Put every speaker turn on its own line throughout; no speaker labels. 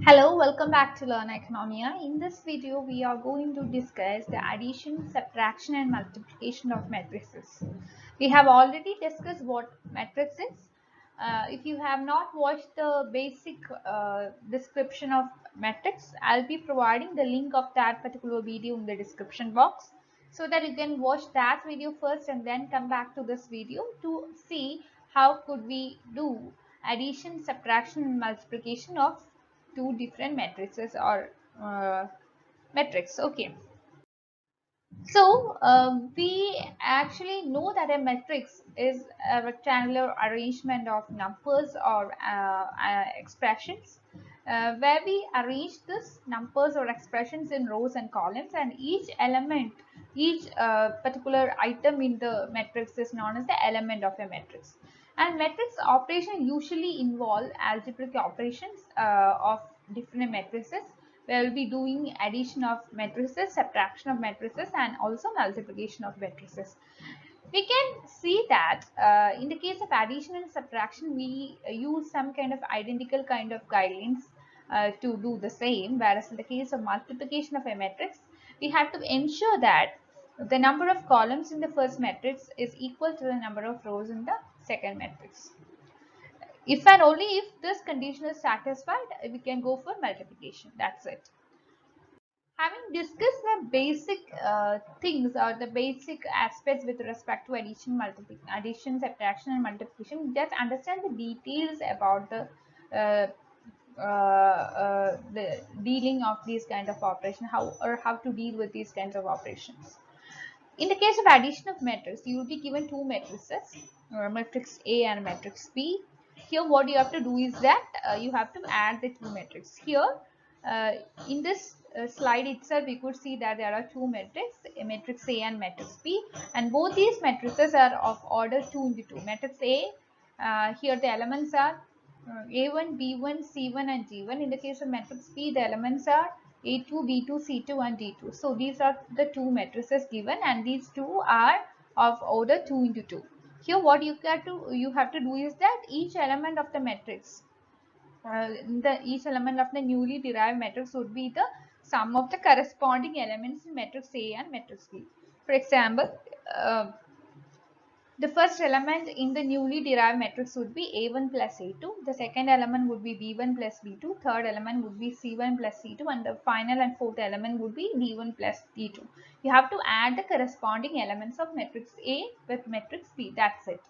Hello, welcome back to Learn Economia. In this video, we are going to discuss the addition, subtraction and multiplication of matrices. We have already discussed what matrix is. If you have not watched the basic description of matrix, I'll be providing the link of that particular video in the description box so that you can watch that video first and then come back to this video to see how could we do addition, subtraction and multiplication of two different matrices or metrics. Okay, so we actually know that a matrix is a rectangular arrangement of numbers or expressions where we arrange this numbers or expressions in rows and columns, and each element, each particular item in the matrix is known as the element of a matrix. And matrix operation usually involve algebraic operations of different matrices. We will be doing addition of matrices, subtraction of matrices and also multiplication of matrices. We can see that in the case of addition and subtraction, we use some kind of identical kind of guidelines to do the same, whereas in the case of multiplication of a matrix, we have to ensure that the number of columns in the first matrix is equal to the number of rows in the second matrix. If and only if this condition is satisfied, we can go for multiplication. That's it. Having discussed the basic things or the basic aspects with respect to addition, subtraction, and multiplication, just understand the details about uh, the dealing of these kind of operation, how to deal with these kinds of operations. In the case of addition of matrix, you will be given two matrices, matrix A and matrix B. Here what you have to do is that you have to add the two matrices. Here uh, in this slide itself, we could see that there are two matrices, a matrix A and matrix B, and both these matrices are of order 2 into 2. Matrix A, here the elements are A1, B1, C1 and G1. In the case of matrix B, the elements are A2, B2, C2 and D2. So these are the two matrices given, and these two are of order 2 into 2. Here what you have to do is that each element of the matrix, each element of the newly derived matrix would be the sum of the corresponding elements in matrix A and matrix B. For example, the first element in the newly derived matrix would be A1 plus A2. The second element would be B1 plus B2. Third element would be C1 plus C2. And the final and fourth element would be D1 plus D2. You have to add the corresponding elements of matrix A with matrix B. That's it.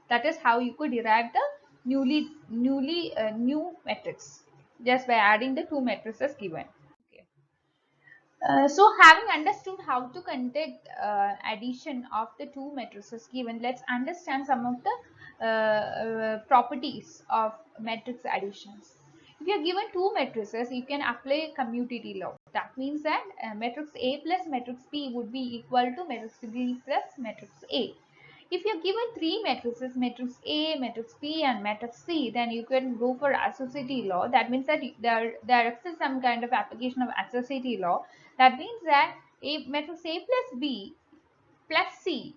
That is how you could derive the new matrix, just by adding the two matrices given. Okay. So having understood how to conduct addition of the two matrices given, let's understand some of the properties of matrix additions. If you are given two matrices, you can apply commutative law. That means that matrix A plus matrix B would be equal to matrix B plus matrix A. If you're given three matrices, matrix A, matrix B and matrix C, then you can go for associative law. That means that there exists some kind of application of associative law. That means that matrix A plus B plus C,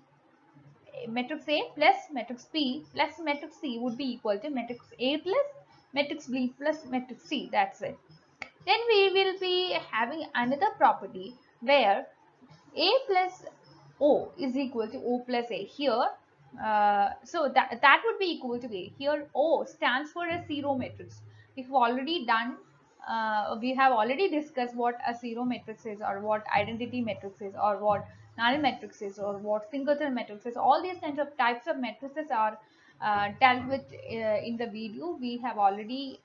matrix A plus matrix B plus matrix C would be equal to matrix A plus matrix B plus matrix C. That's it. Then we will be having another property where A plus O is equal to O plus A. Here, so that would be equal to A. Here O stands for a zero matrix. We've already done, we have already discussed what a zero matrix is, or what identity matrix is, or what null matrix is, or what singleton matrix is. All these kinds of types of matrices are dealt with in the video we have already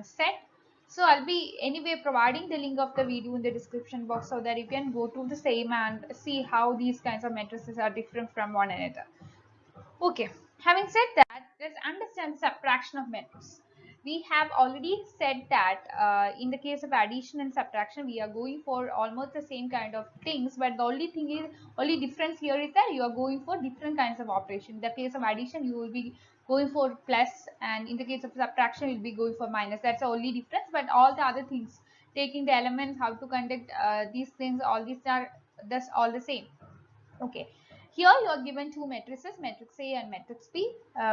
set. So I'll be anyway providing the link of the video in the description box so that you can go to the same and see how these kinds of matrices are different from one another. Okay, having said that, let's understand subtraction of matrices. We have already said that in the case of addition and subtraction, we are going for almost the same kind of things, but the only difference here is that you are going for different kinds of operation. In the case of addition, you will be going for plus, and in the case of subtraction, you will be going for minus. That's the only difference, but all the other things, taking the elements, how to conduct these things, all these are that's all the same. Okay, here you are given two matrices, matrix A and matrix B,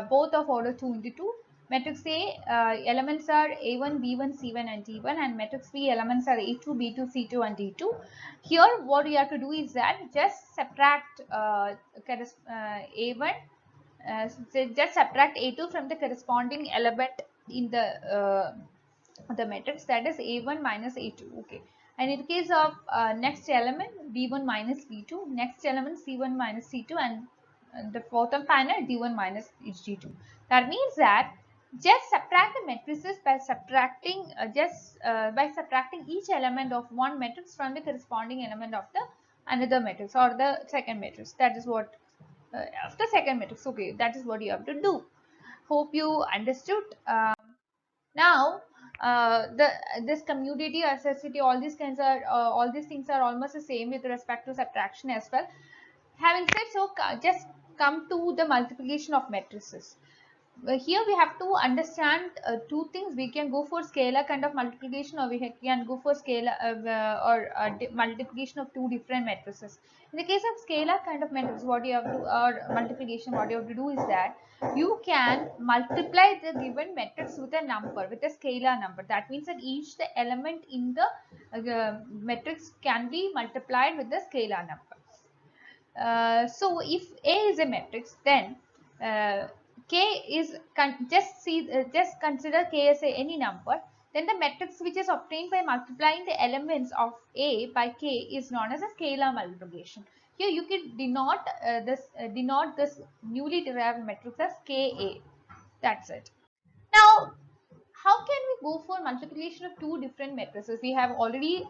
both of order 2 into 2. Matrix A elements are A1, B1, C1 and D1, and matrix B elements are A2, B2, C2 and D2. Here what you have to do is that just subtract A1, so just subtract A2 from the corresponding element in the matrix, that is A1 minus A2. Okay, and in the case of next element B1 minus B2, next element C1 minus C2, and the bottom panel D1 minus D2. That means that just subtract the matrices by subtracting by subtracting each element of one matrix from the corresponding element of the another matrix or the second matrix. That is what of the second matrix. Okay, that is what you have to do. Hope you understood. Now the this commutative, accessory, all these things are almost the same with respect to subtraction as well. Having said so, just come to the multiplication of matrices. Here we have to understand two things. We can go for scalar kind of multiplication, or we can go for scalar multiplication of two different matrices. In the case of scalar kind of matrix, what you have to, or multiplication, what you have to do is that you can multiply the given matrix with a number, with a scalar number. That means that each the element in the matrix can be multiplied with the scalar number. So if A is a matrix, then K is just consider K as any number. Then the matrix which is obtained by multiplying the elements of A by K is known as a scalar multiplication. Here you can denote this newly derived matrix as Ka. That's it. Now, how can we go for multiplication of two different matrices? We have already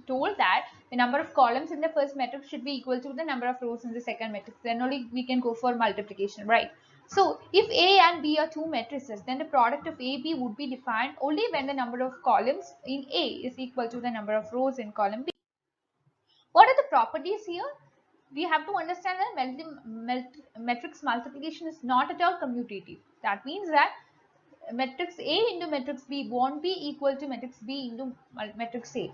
told that the number of columns in the first matrix should be equal to the number of rows in the second matrix. Then only we can go for multiplication, right? So if A and B are two matrices, then the product of AB would be defined only when the number of columns in A is equal to the number of rows in column B. What are the properties here? We have to understand that matrix multiplication is not at all commutative. That means that matrix A into matrix B won't be equal to matrix B into matrix A,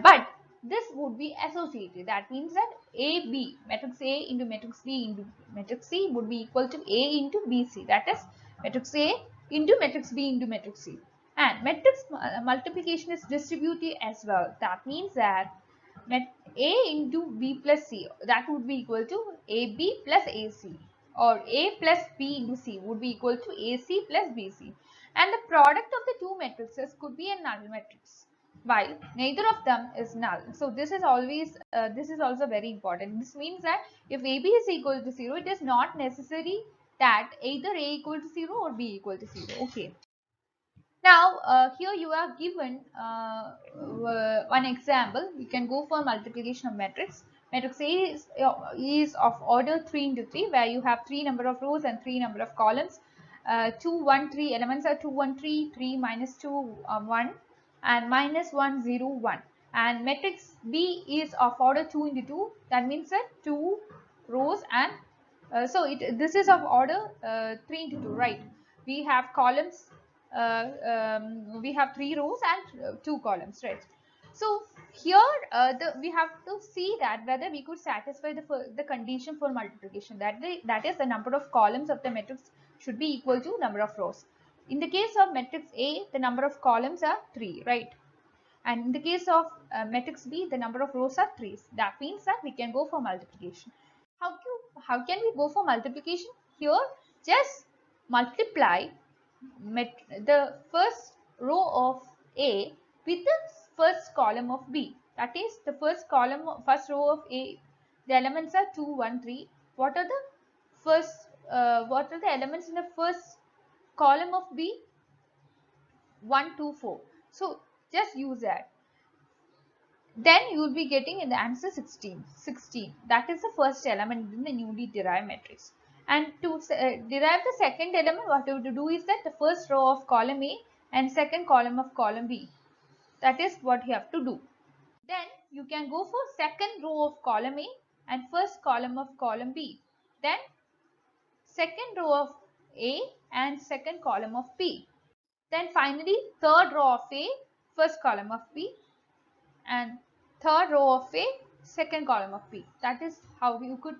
but this would be associated. That means that AB, matrix A into matrix B into matrix C would be equal to A into BC. That is matrix A into matrix B into matrix C. And matrix multiplication is distributive as well. That means that A into B plus C, that would be equal to AB plus AC, or A plus B into C would be equal to AC plus BC. And the product of the two matrices could be a null matrix, while neither of them is null. So this is also very important. This means that if AB is equal to 0, it is not necessary that either A equal to 0 or B equal to 0. Okay. Now, here you are given one example. We can go for multiplication of matrix. Matrix A is of order 3 into 3, where you have 3 number of rows and 3 number of columns. 2, 1, 3 elements are 2, 1, 3, 3 minus 2, 1, and minus 1, 0, 1. And matrix B is of order 2 into 2. That means that 2 rows, and this is of order 3 into 2, right? We have columns, we have 3 rows and 2 columns, right? So here we have to see that whether we could satisfy the condition for multiplication, that is the number of columns of the matrix should be equal to number of rows. In the case of matrix A, the number of columns are 3, right? And in the case of matrix B, the number of rows are 3. That means that we can go for multiplication. How can we go for multiplication? Here, just multiply the first row of A with the first column of B. That is the first row of A. The elements are 2, 1, 3. What are the elements in the first column of B? 1, 2, 4. So just use that. Then you will be getting in the answer 16. 16. That is the first element in the newly derived matrix. And to derive the second element, what you have to do is that the first row of column A and second column of column B. That is what you have to do. Then you can go for second row of column A and first column of column B. Then second row of A and second column of B. Then finally third row of A, first column of B, and third row of A, second column of B. That is how you could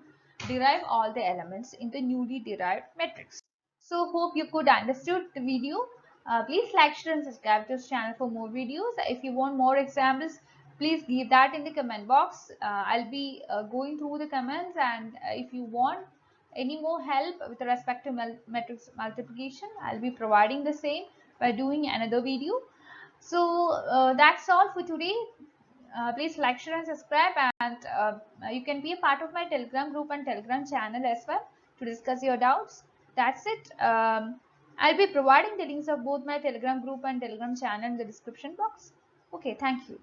derive all the elements in the newly derived matrix. So hope you could understood the video. Please like, share and subscribe to this channel for more videos. If you want more examples, please leave that in the comment box. I'll be going through the comments, and if you want any more help with respect to matrix multiplication, I'll be providing the same by doing another video. So that's all for today. Please like, share and subscribe, and you can be a part of my Telegram group and Telegram channel as well to discuss your doubts. That's it. I'll be providing the links of both my Telegram group and Telegram channel in the description box. Okay, thank you.